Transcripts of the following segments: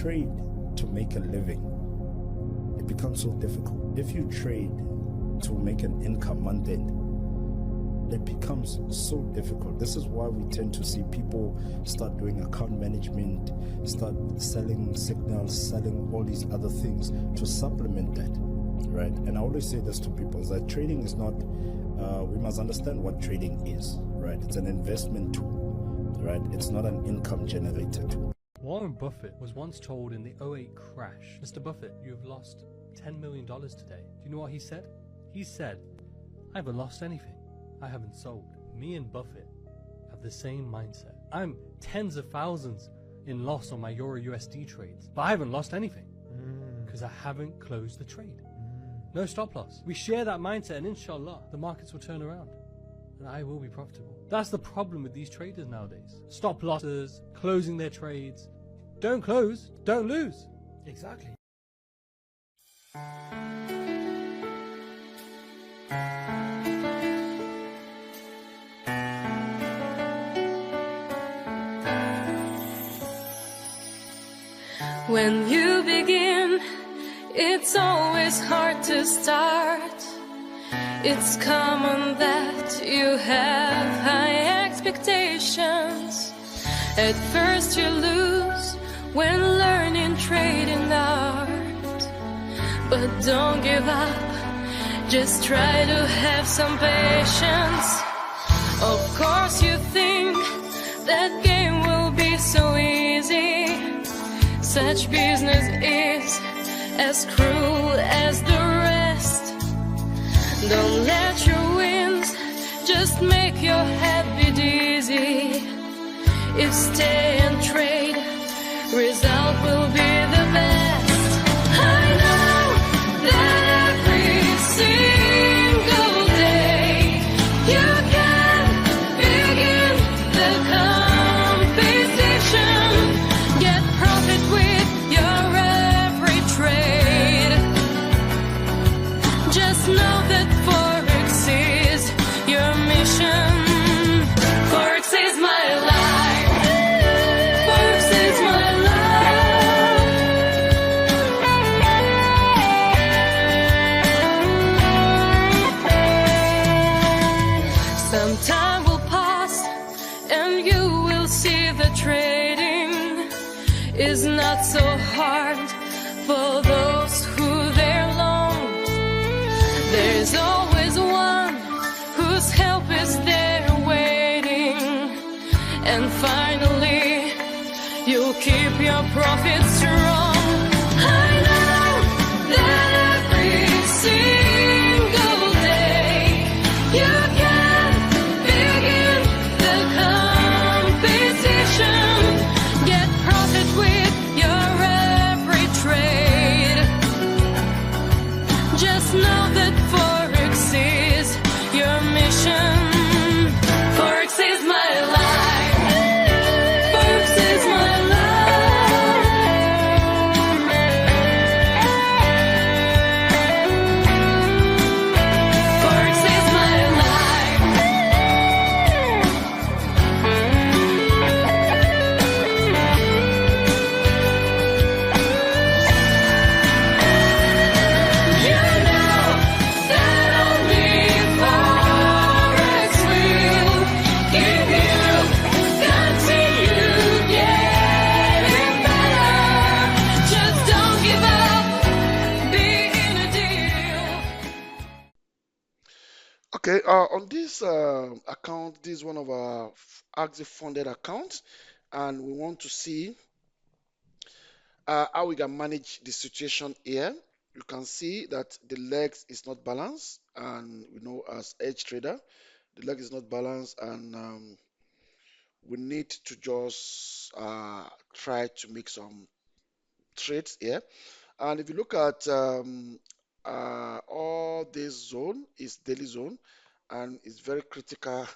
trade to make a living, it becomes so difficult. If you trade to make an income month end, it becomes so difficult. This is why we tend to see people start doing account management, start selling signals, selling all these other things to supplement that, right? And I always say this to people, is that trading is not, we must understand what trading is, right? It's an investment tool, right? It's not an income generator tool. Warren Buffett was once told in the '08 crash, Mr. Buffett, you've lost $10 million today. Do you know what he said? He said, I haven't lost anything. I haven't sold. Me and Buffett have the same mindset. I'm tens of thousands in loss on my Euro USD trades, but I haven't lost anything because I haven't closed the trade. No stop loss. We share that mindset, and inshallah, the markets will turn around and I will be profitable. That's the problem with these traders nowadays. Stop losses, closing their trades. Don't close, don't lose. Exactly. When you begin, it's always hard to start. It's common that you have high expectations. At first you lose when learning trading art. But don't give up, just try to have some patience. Of course you think that game will be so easy. Such business is as cruel as the rest. Don't let your wins just make your head be dizzy. If stay and trade, result will be the best. I know that every single day you can begin the competition. Get profit with your every trade. Just know that Forex is your mission. Forex is my life. Forex is my life. Some time will pass and you will see the trading is not so hard for those who they're long. There's always one whose help is there waiting. And finally, you'll keep your profits strong. I know that every single day you can begin the competition. Get profit with your every trade. Just know that Forex is your mission. Forex is my life. Forex is my life. Forex is my life. You know that only Forex will give you continue getting better. Just don't give up, be in a deal. Okay, on this account, this is one of our active funded accounts, and we want to see how we can manage the situation here. You can see that the legs is not balanced, and we know as edge trader, the leg is not balanced, and we need to just try to make some trades here. And if you look at all this zone is daily zone, and it's very critical.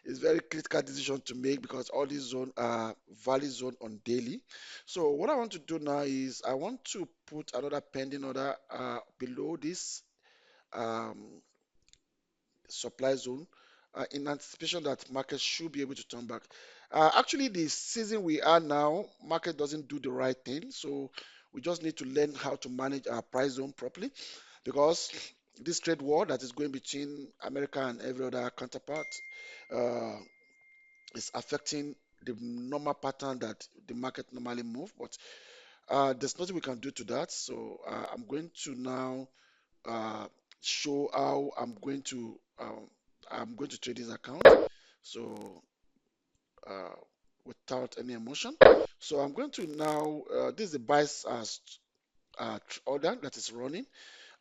It's very critical decision to make because all these zone are valid zone on daily. So what I want to do now is I want to put another pending order below this um, supply zone in anticipation that market should be able to turn back. Actually, the season we are now, market doesn't do the right thing, so we just need to learn how to manage our price zone properly, because this trade war that is going between America and every other counterpart uh, is affecting the normal pattern that the market normally move. But there's nothing we can do to that. So I'm going to now uh, show how I'm going to trade this account. So uh, without any emotion. So I'm going to now, this is the buy order that is running.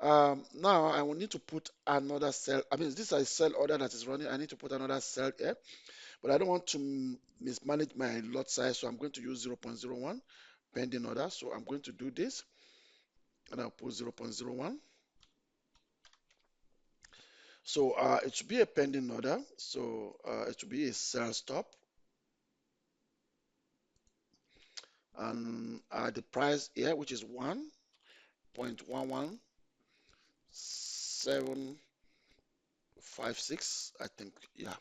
Now I will need to put another sell. I mean, this is a sell order that is running. I need to put another sell here, but I don't want to mismanage my lot size, so I'm going to use 0.01 pending order. So I'm going to do this, and I'll put 0.01. So it should be a pending order. So it should be a sell stop, and the price here, which is 1.11756, I think. Yeah.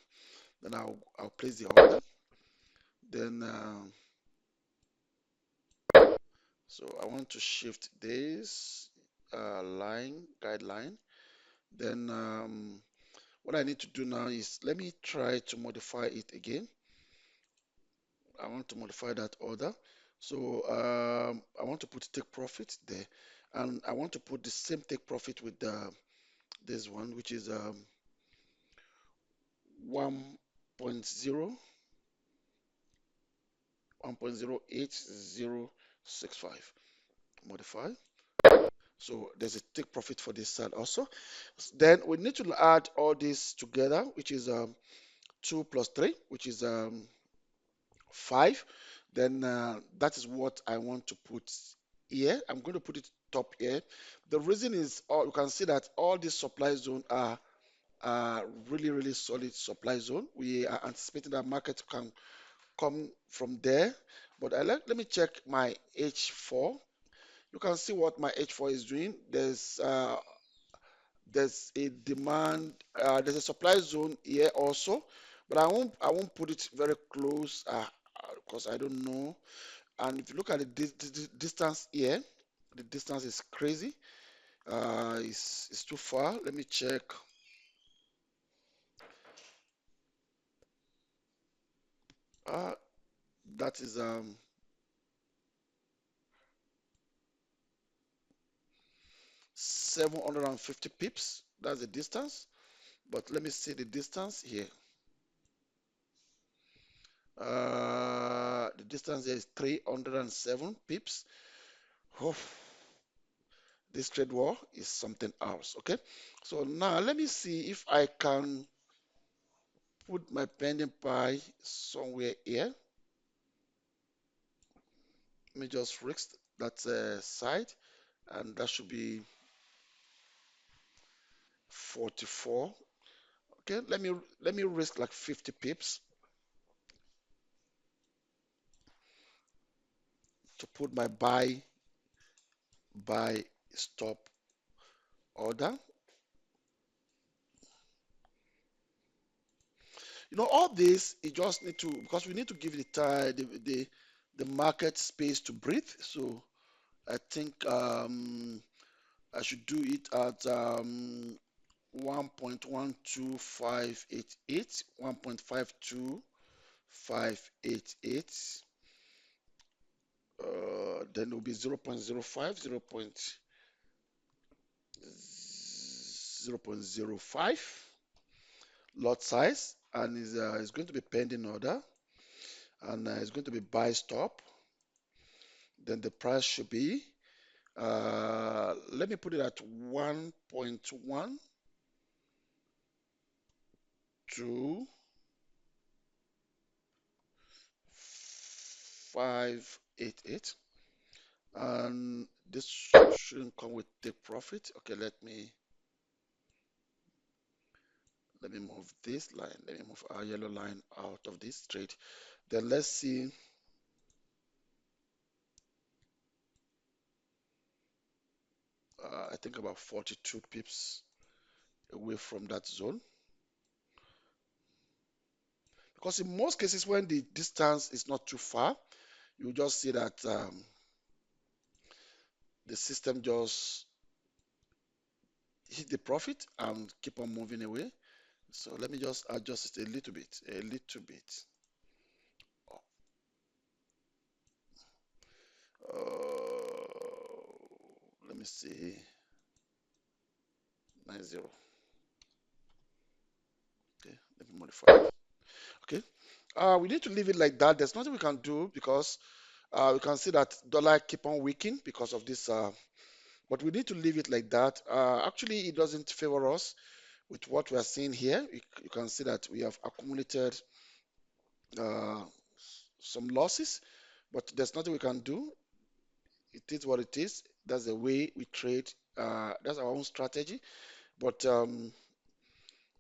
Then I'll place the order. Then so I want to shift this line guideline. Then what I need to do now is let me try to modify it again. I want to modify that order. So I want to put take profit there, and I want to put the same take profit with this one, which is 1.0 1.08065. Modify. So there's a take profit for this side also. Then we need to add all this together, which is 2 plus 3, which is 5. Then that is what I want to put here. I'm going to put it top here. The reason is you can see that all these supply zone are really, really solid supply zone. We are anticipating that market can come from there. But let me check my H4. You can see what my H4 is doing. There's a demand, there's a supply zone here also, but I won't put it very close because I don't know. And if you look at the distance here, the distance is crazy. It's too far. Let me check. Uh, that is 750 pips. That's the distance. But let me see the distance here. The distance here is 307 pips. Oh, this trade war is something else. Okay. So now let me see if I can put my pending pie somewhere here. Let me just risk that side, and that should be 44. Okay, let me risk like 50 pips to put my buy stop order. All this you just need to, because we need to give the time the market space to breathe. So I think I should do it at 1.12588, 1.52588. Then it will be 0.05, 0.05 lot size, and is going to be pending order, and it's going to be buy stop. Then the price should be, let me put it at 1.12588, and this shouldn't come with take profit. Okay, let me move this line. Let me move our yellow line out of this trade. Then let's see. I think about 42 pips away from that zone. Because in most cases, when the distance is not too far, you just see that the system just hit the profit and keep on moving away. So let me just adjust it a little bit, a little bit. Let me see, 90. Okay, let me modify it. Okay, we need to leave it like that. There's nothing we can do because we can see that dollar keep on weakening because of this. But we need to leave it like that. Actually, it doesn't favor us with what we are seeing here. You can see that we have accumulated uh, some losses, but there's nothing we can do. It is what it is. That's the way we trade. That's our own strategy. But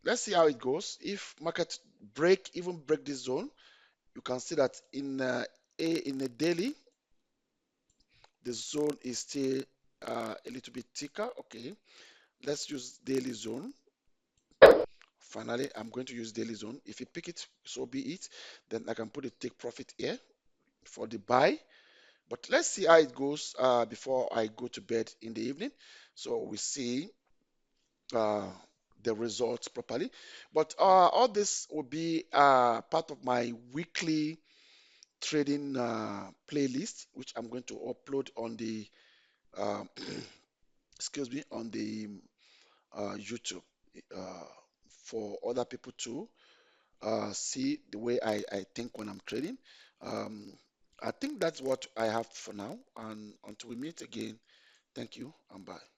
let's see how it goes. If market even break this zone, you can see that in a daily, the zone is still a little bit thicker. Okay, let's use daily zone. Finally, I'm going to use daily zone. If you pick it, so be it. Then I can put a take profit here for the buy. But let's see how it goes before I go to bed in the evening. So we see uh, the results properly. But all this will be part of my weekly trading playlist, which I'm going to upload on the um, excuse me, on the YouTube uh, for other people to see the way I think when I'm trading. Um, I think that's what I have for now. And until we meet again, thank you and bye.